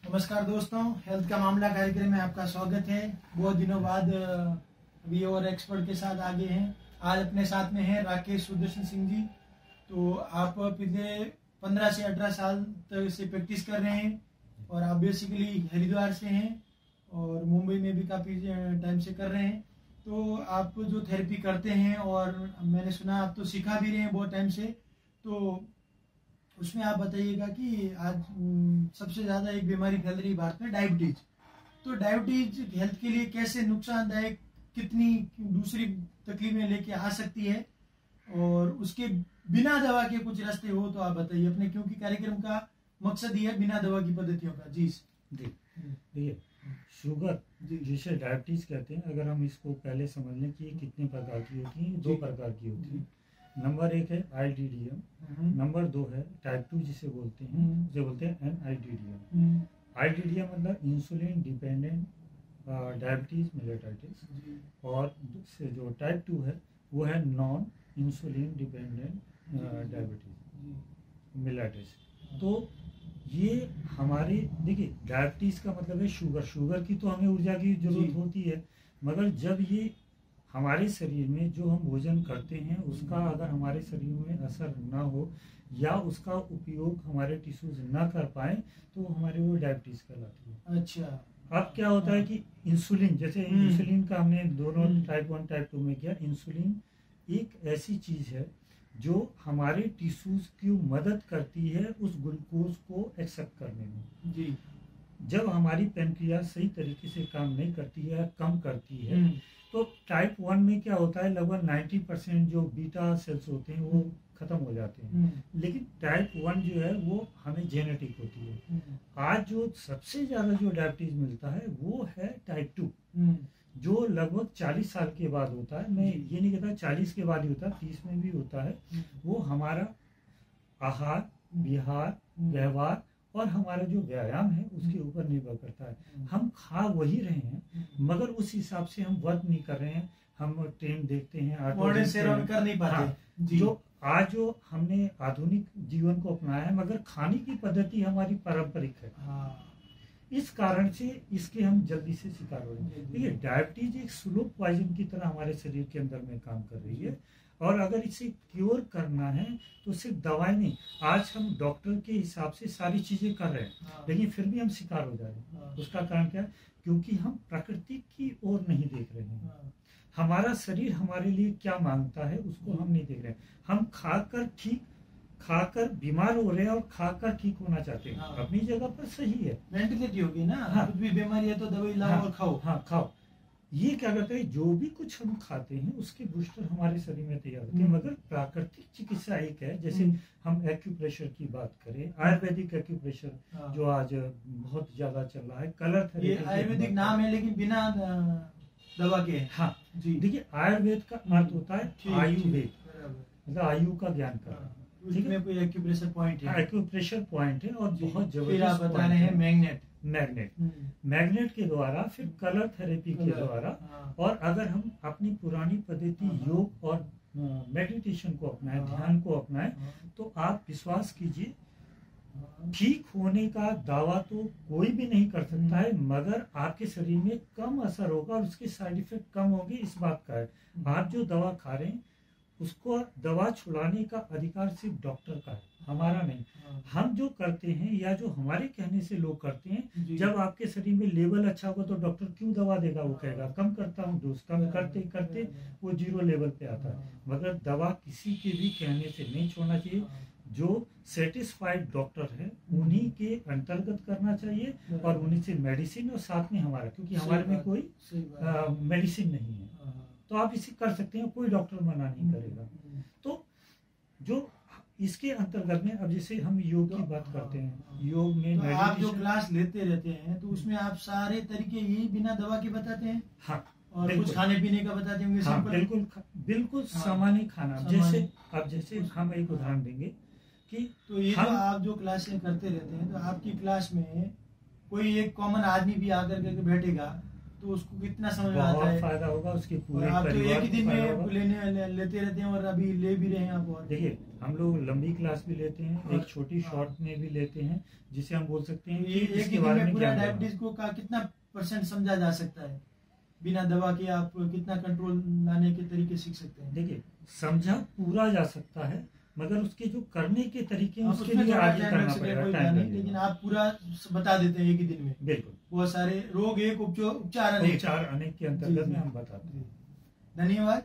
नमस्कार दोस्तों, हेल्थ का मामला कार्यक्रम में आपका स्वागत है। बहुत दिनों बाद अभी और एक्सपर्ट के साथ आगे हैं। आज अपने साथ में हैं राकेश सुदर्शन सिंह जी। तो आप पिछले 15 से 18 साल तक से प्रैक्टिस कर रहे हैं और आप बेसिकली हरिद्वार से हैं और मुंबई में भी काफ़ी टाइम से कर रहे हैं। तो आप जो थेरेपी करते हैं और मैंने सुना आप तो सिखा भी रहे हैं बहुत टाइम से, तो उसमें आप बताइएगा कि आज सबसे ज़्यादा एक बीमारी फैल रही है भारत में, डायबिटीज। तो डायबिटीज हेल्थ के लिए कैसे नुकसानदायक, कितनी दूसरी तकलीफें लेके आ सकती है और उसके बिना दवा के कुछ रास्ते हो तो आप बताइए अपने, क्योंकि कार्यक्रम का मकसद ही है बिना दवा की पद्धतियों का। जी देखिए, शुगर जिसे डायबिटीज कहते हैं, अगर हम इसको पहले समझ लें कि ये कितने प्रकार की होती है। दो प्रकार की होती है। नंबर 1 है IDDM, नंबर 2 है टाइप 2 जिसे बोलते हैं, NIDDM। IDDM मतलब इंसुलिन डिपेंडेंट डायबिटीज मेलेटाइटिस, और जो टाइप 2 है वो है नॉन इंसुलिन डिपेंडेंट डायबिटीज मेलेटाइटिस। तो ये हमारे, देखिए, डायबिटीज का मतलब है शुगर की तो हमें ऊर्जा की जरूरत होती है, मगर जब ये हमारे शरीर में जो हम भोजन करते हैं उसका अगर हमारे शरीर में असर ना हो या उसका उपयोग हमारे टिश्यूज ना कर पाए तो हमारे वो डायबिटीज कहलाती है। अच्छा। अब क्या होता है कि इंसुलिन, जैसे इंसुलिन का हमने दोनों टाइप 1 टाइप 2 में किया। इंसुलिन एक ऐसी चीज है जो हमारे टिश्यूज की मदद करती है उस ग्लूकोज को एक्सेप्ट करने में। जी। जब हमारी पेनक्रियास सही तरीके से काम नहीं करती है, कम करती है, तो टाइप 1 में क्या होता है, लगभग 90% जो बीटा सेल्स होते हैं वो खत्म हो जाते हैं। लेकिन टाइप 1 जो है वो हमें जेनेटिक होती है। आज जो सबसे ज्यादा जो डायबिटीज मिलता है वो है टाइप 2, जो लगभग 40 साल के बाद होता है। मैं ये नहीं कहता 40 के बाद ही होता है, 30 में भी होता है। वो हमारा आहार, विहार, व्यवहार और हमारा जो व्यायाम है उसके ऊपर निर्भर करता है। हम खा वही रहे हैं मगर उस हिसाब से हम वर्क नहीं कर रहे हैं। हम ट्रेन देखते हैं, कर नहीं पाते। हाँ, जो आज जो हमने आधुनिक जीवन को अपनाया है मगर खाने की पद्धति हमारी पारंपरिक है। इस कारण से इसके हम जल्दी से शिकार हो रहे हैं। देखिए, डायबिटीज एक स्लो पॉइजन की तरह हमारे शरीर के अंदर में काम कर रही है और अगर इसे क्योर करना है तो सिर्फ दवाई नहीं। आज हम डॉक्टर के हिसाब से सारी चीजें कर रहे हैं लेकिन फिर भी हम शिकार हो जा रहे हैं। उसका कारण क्या है? क्योंकि हम प्रकृति की ओर नहीं देख रहे हैं। हमारा शरीर हमारे लिए क्या मांगता है उसको हम नहीं देख रहे हैं। हम खाकर बीमार हो रहे हैं और खाकर ठीक होना चाहते हैं। अपनी जगह पर सही है, मेंटलिटी होगी ना। कुछ भी बीमारी है तो दवाई लाओ और खाओ। खाओ। ये क्या करते हैं, जो भी कुछ हम खाते हैं उसके बूस्टर हमारे शरीर में तैयार होते हैं। मगर प्राकृतिक चिकित्सा एक है, जैसे हम एक्यूप्रेशर की बात करें, आयुर्वेदिक एक्यूप्रेशर जो आज बहुत ज्यादा चल रहा है, कलर थेरेपी। ये आयुर्वेदिक नाम है लेकिन बिना दवा के। हाँ जी। देखिए, आयुर्वेद का अर्थ होता है आयुर्वेद, मतलब आयु का ज्ञान करना। उसमें कोई एक्यूप्रेशर पॉइंट है। एक्यूप्रेशर पॉइंट है और बहुत जबरदस्त। आप बता रहे हैं मैग्नेट के द्वारा, फिर कलर थेरेपी के द्वारा। और अगर हम अपनी पुरानी पद्धति योग और मेडिटेशन को अपनाएं, ध्यान को अपनाएं, तो आप विश्वास कीजिए ठीक होने का दावा तो कोई भी नहीं कर सकता है, मगर आपके शरीर में कम असर होगा और उसके साइड इफेक्ट कम होंगे, इस बात का है। आप जो दवा खा रहे हैं उसको दवा छुड़ाने का अधिकार सिर्फ डॉक्टर का है, हमारा नहीं। हम जो करते हैं या जो हमारे कहने से लोग करते हैं, जब आपके शरीर में लेवल अच्छा होगा तो डॉक्टर क्यों दवा देगा? वो कहेगा कम करता हूँ डोज, कम करते करते वो 0 लेवल पे आता है। मगर दवा किसी के भी कहने से नहीं छोड़ना चाहिए। जो सेटिस्फाइड डॉक्टर है उन्हीं के अंतर्गत करना चाहिए और उन्हीं से मेडिसिन, और साथ में हमारा, क्योंकि हमारे में कोई मेडिसिन नहीं है तो आप इसे कर सकते हैं, कोई डॉक्टर मना नहीं करेगा। तो जो इसके अंतर्गत में, अब जैसे हम योग की बात करते हैं, योग में तो आप जो क्लास लेते रहते हैं तो उसमें आप सारे तरीके यही बिना दवा के बताते हैं? हाँ, और कुछ खाने पीने का बताते होंगे? हाँ, बिल्कुल सामान्य खाना। जैसे हम एक उदाहरण देंगे कि तो ये जो आप जो क्लासें करते रहते हैं, तो आपकी क्लास में कोई एक कॉमन आदमी भी आकर के बैठेगा तो उसको कितना समझ में आता बहुत है, फायदा होगा उसके और पूरे आप तो परिवार एक ही को दिन फायदा में होगा। लेते रहते हैं और अभी ले भी रहे हैं आप। और देखिए हम लोग लंबी क्लास भी लेते हैं, हाँ, एक छोटी हाँ। शॉर्ट में भी लेते हैं, जिसे हम बोल सकते हैं ये कि एक ही इसके दिन बारे में में पूरा ज्ञान डायबिटीज देना। को का कितना % समझा जा सकता है, बिना दवा के आप कितना कंट्रोल लाने के तरीके सीख सकते हैं। देखिए समझा पूरा जा सकता है, मगर उसके जो करने के तरीके हैं आप उसके उसमें लिए थोड़ा आगे टाइम लग करना सके पड़ेगा, कोई टाइम बात नहीं, लेकिन लगेगा। आप पूरा बता देते हैं एक ही दिन में। बिल्कुल, बहुत सारे रोग एक, उपचार अनेक। उपचार अनेक के अंतर्गत में हम बताते हैं। धन्यवाद।